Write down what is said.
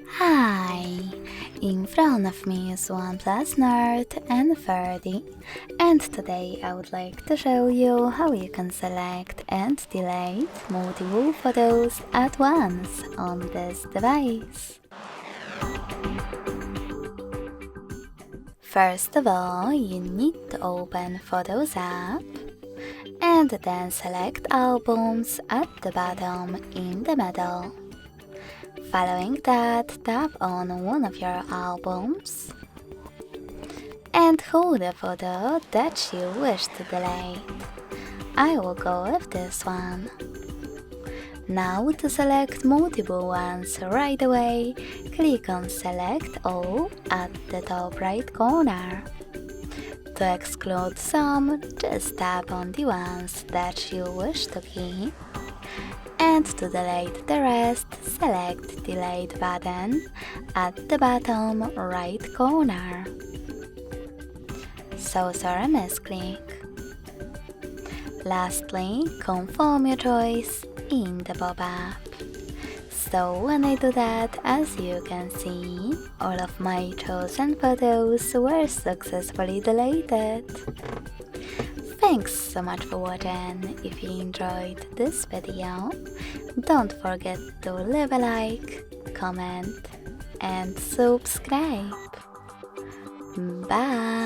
Hi! In front of me is OnePlus Nord N30, and today I would like to show you how you can select and delete multiple photos at once on this device. First of all, you need to open Photos app and then select Albums at the bottom in the middle. Following that, tap on one of your albums and hold the photo that you wish to delete. I will go with this one. Now to select multiple ones right away, click on Select All at the top right corner. To exclude some, just tap on the ones that you wish to keep. And to delete the rest, select Delete button at the bottom right corner. So sorry misclick. Lastly, confirm your choice in the pop-up. So when I do that, as you can see, all of my chosen photos were successfully deleted. Thanks so much for watching. If you enjoyed this video, don't forget to leave a like, comment and subscribe. Bye!